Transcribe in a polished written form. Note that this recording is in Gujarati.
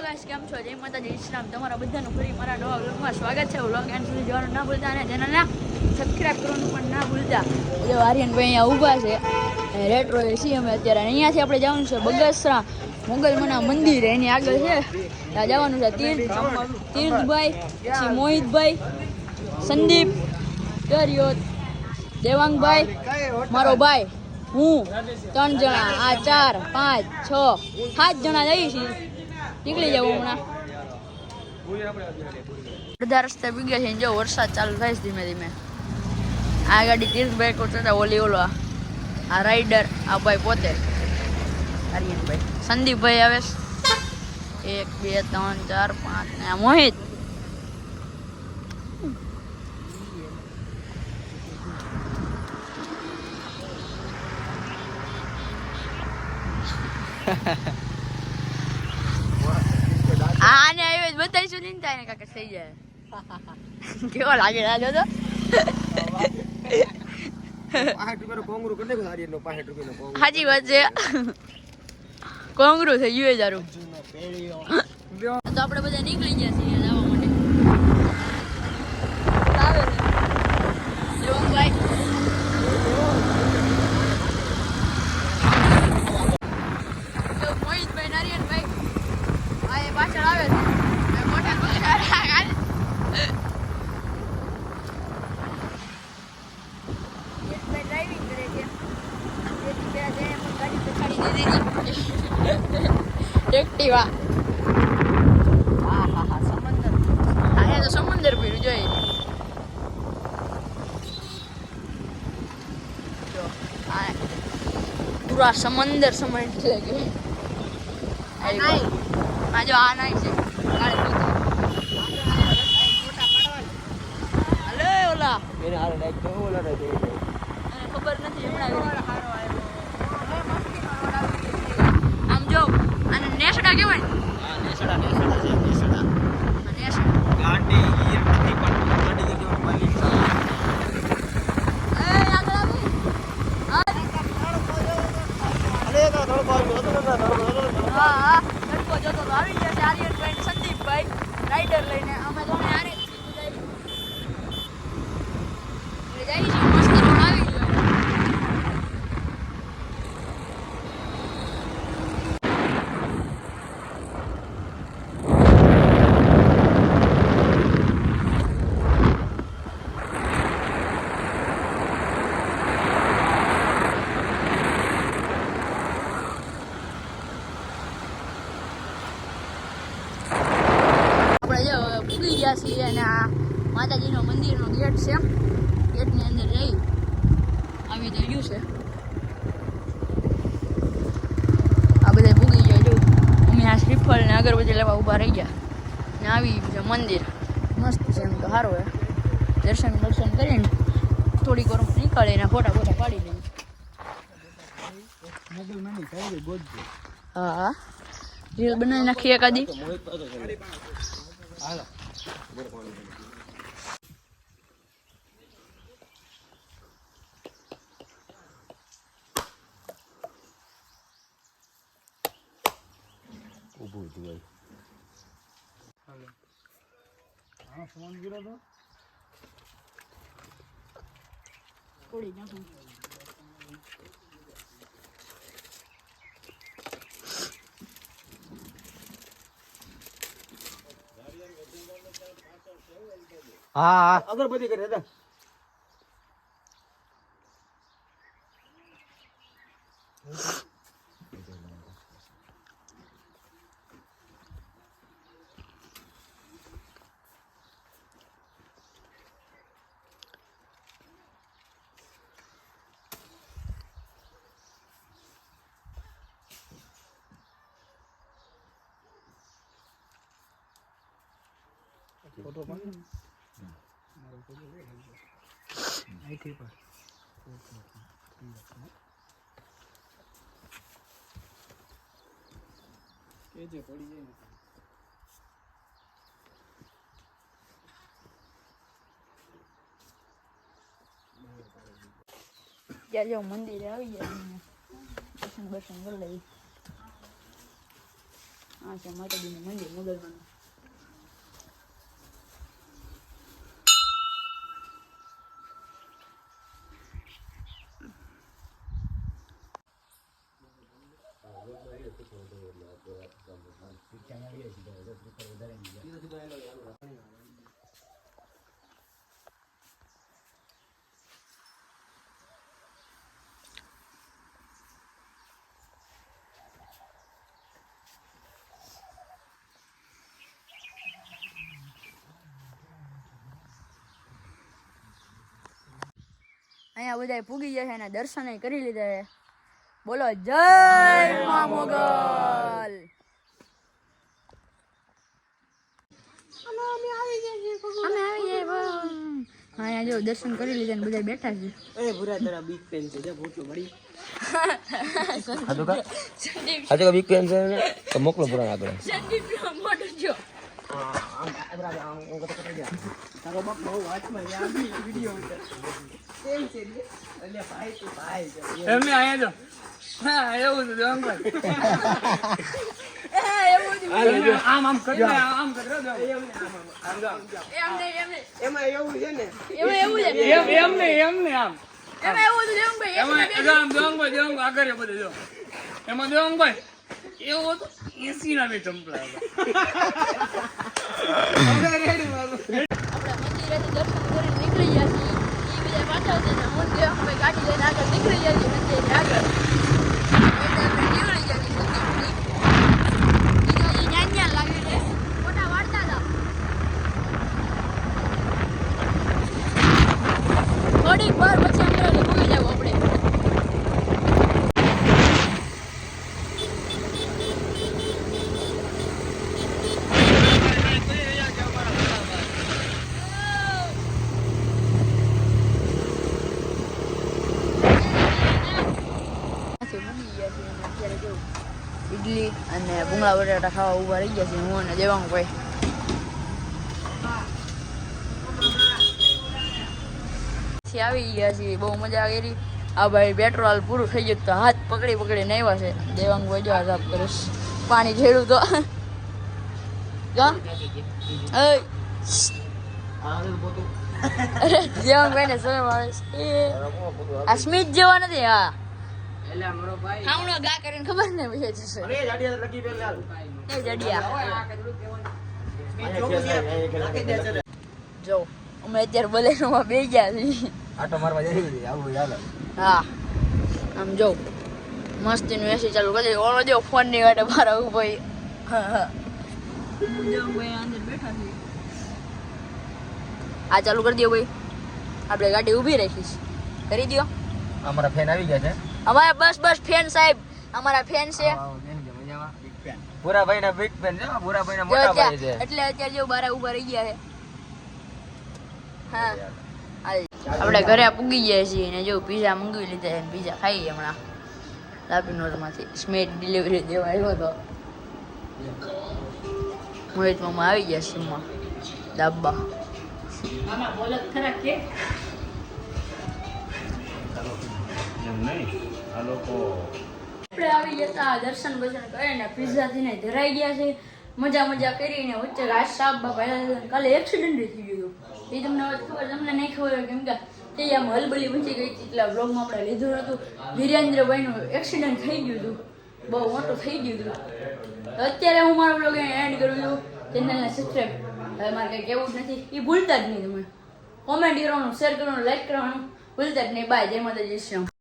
ગાઈસ કેમ છો? જય માતાજી ઇસ્લામ તમારા બધાનું ફરી મારા નવા વ્લોગમાં સ્વાગત છે. વ્લોગ એન્ડ સુધી જોવાનું ના ભૂલતા અને ચેનલને સબસ્ક્રાઇબ કરવાનું પણ ના ભૂલતા. જો આર્યનભાઈ અહીંયા ઊભા છે. રેટ્રો છીએ અમે અત્યારે. અહીંયાથી આપણે જવાનું છે બગસરા મોગલમના મંદિર, એની આગળ છે ત્યાં જવાનું છે. તીર્થભાઈ, પછી મોહિતભાઈ, સંદીપ, દરિયોત, દેવાંગભાઈ, મારો ભાઈ, હું, 3 જણા, આ 4 5 6 7 જણા જઈએ છીએ. નીકળી જાવ હમણાં. અડધા રસ્તે બીગ્યા છે. જો વરસાદ ચાલુ થાય છે ધીમે ધીમે. આ ગાડી તીર્થભાઈ કોચતા, ઓલો આ રાઈડર આ ભાઈ પોતે આર્યનભાઈ, સંદીપભાઈ આવે 1 2 3 4 5 ને આ મોહિત. આને આવ્યો બતાવીશું નહીં થાય ને કાકા થઈ જાય. કેવો લાગે રાજો તો સાચી વાત છે. કોંગરું થઈ ગયું જારું. તો આપણે બધા નીકળી ગયા છીએ જવા માટે. દેવાંગભાઈ મોહિતભાઈ નારિયનભાઈ આ એ પાછળ આવે છે. મોટા ડ્રાઇવિંગ કરે છે. ગાડી પછાડી દીધી એક્ટિવા. હા સમંદર. અહીંયા તો સમંદર પીરું જોઈએ. પૂરા સમંદર સમય લાગે. આ જો આ નાઈ છે હલે ઓલા ખબર નથી આમ જો આને નેસડા કહેવાય. હા તડકો જોતો તો આવી ગયા છે આર્યનભાઈ, સંદીપભાઈ રાઈડર લઈને. અમે તો આને જઈએ છીએ. મસ્ત રોડ આવી ગયો. ભૂલી ગયા છીએ અને આ માતાજીનો મંદિરનો ગેટ છે. ગેટની અંદર જઈ આવી ગયું છે. આ બધા ભૂગી ગયા. જો અમે આ શ્રીફળ ને અગરબત્તી લેવા ઊભા રહી ગયા ને આવી છે મંદિર. મસ્ત છે એમ તો સારું હે. દર્શન કરીને થોડીક વાર નીકળીને ફોટા પાડી દઈએ. હા રીલ બનાવી નાખીએ એકાદી. ફોન કર્યો તો થોડી નાખું. હા અગરબત્તી કરે હતા. ફોટો પણ અહીંથી પણ કે જે પડી જાય ને ત્યાં જો મંદિરે આવી ગયા. દર્શન કરી લઈ. આ છે માતાજીનું મંદિર મુગલમાનું. અહીંયા બધા પૂગી ગયા છે અને દર્શન કરી લીધા છે. બોલો જય મા મોગલ. અમે આવી ગયા. અહીંયા જો દર્શન કરી લીધા ને બધા બેઠા છે. એ ભૂરા તારા બિગ પેન છે જે ભૂતું મળી આજે બિગ પેન છે ને તો મોકલો પુરાણ આપણે સંદીપ મોટો જો. તારો બાપ બહુ વાચમાં યાર વિડિયો ઉતર કેમ છે રે એટલે ભાઈ તું ભાઈ છે એમને આયા જો હા એવું છે અંકલ આમ આમ કરી આમ કરો એમને આમ આમ એમને એમાં એવું છે ને એવું છે. એમને આમ એમાં એવું છે એમ ભાઈ. એમાં આમ દેવંગ આગળ બધું જો એમાં દેવંગ ભાઈ એવું હતું 80 ના બે ચંપલા હતા હવે રેડી બાબુ આપણા મંદિરેથી દર્શન કરીને નીકળી ગયા છીએ. એ બધા પાછા છે ને હું જે અમે ગાડી લઈને આગળ નીકળી ગયા છીએ મંદિરની આગળ. એટલે આપણે નીકળી ગયા છીએ મંદિરથી. બીજા જે ન્યા લાગે છે ફોટા વાળતા હતા. થોડીક વાર પછી અમરેલી પૂગી જાવ આપણે. ઇડલી અને ભૂંગળા બટાટા ખાવા ઊભા રહી ગયા છે હું અને દેવાંગભાઈ. પછી આવી ગયા છીએ બહુ મજા કરી. આ ભાઈ પેટ્રોલ પૂરું થઈ ગયું તો હાથ પકડી પકડીને આવ્યા છે. દેવાંગભાઈ જો સાફ કરે છે. પાણી ઝેડું તો અરે દેવાંગભાઈ ને શરમ આવે છે. આ સ્મિત જેવા નથી. હા એટલે મારો ભાઈ ખાવણો ગા કરીને ખબર ને વિશે જશે અરે જાડિયા લકી બે લાલ એ જડિયા. જો અમે અત્યારે બલેરોમાં બેસી ગયા છીએ. આટો મારવા જઈ આવું ચાલે હા આમ જો મસ્તીનું એસી ચાલુ કરી. ઓલો જો ફોન ની વાટે મારા ભાઈ. હા ભાઈ અંદર બેઠા છે. આ ચાલુ કરી દો ભાઈ. આપણે ગાડી ઊભી રાખીશ. કરી દો. અમારા ફેન આવી ગયા છે અમારા બસ ફેન સાહેબ અમારા ફેન છે. પૂરા ભાઈ ના બિગ ફેન છે પૂરા ભાઈ ના જો મોટા ભાઈ અત્યારે- છે એટલે અત્યારે જો બારા ઊભા રહી ગયા છે. હા આપણે ઘરે પૂગી ગયા છીએ ને જો પીઝા મંગાવી લીધા છે. પીઝા ખાઈ હમણાં લાપીનોરમાંથી. સ્મેટ ડિલિવરી દેવા આવ્યો હતો. મોહિત મામા આવી ગયા સીમમાં ડાબા. આપણે આવી જતા દર્શન બર્શન કરીને પીઝાથી ને ધરાઈ ગયા છે. મજા કરીને વચ્ચે રાજ સાહેબ બાપા કાલે એક્સિડન્ટ થઈ ગયું હતું. એ તમને હવે ખબર તમને નહીં ખબર હોય કેમ કે તે આમ હલબલી મચી ગઈ હતી. એટલા બ્લોગમાં આપણે લીધું હતું. વિરેન્દ્રભાઈનું એક્સિડન્ટ થઈ ગયું હતું. બહુ મોટું થઈ ગયું હતું. તો અત્યારે હું મારો બ્લોગ એન્ડ કરું છું. ચેનલને સબસ્ક્રાઈબ હવે મારે કંઈ કહેવું જ નથી. એ ભૂલતા જ નહીં તમે. કોમેન્ટ કરવાનું, શેર કરવાનું, લાઈક કરવાનું ભૂલતા જ નહીં. બાય. જય માતાજી. શ્રી રામ.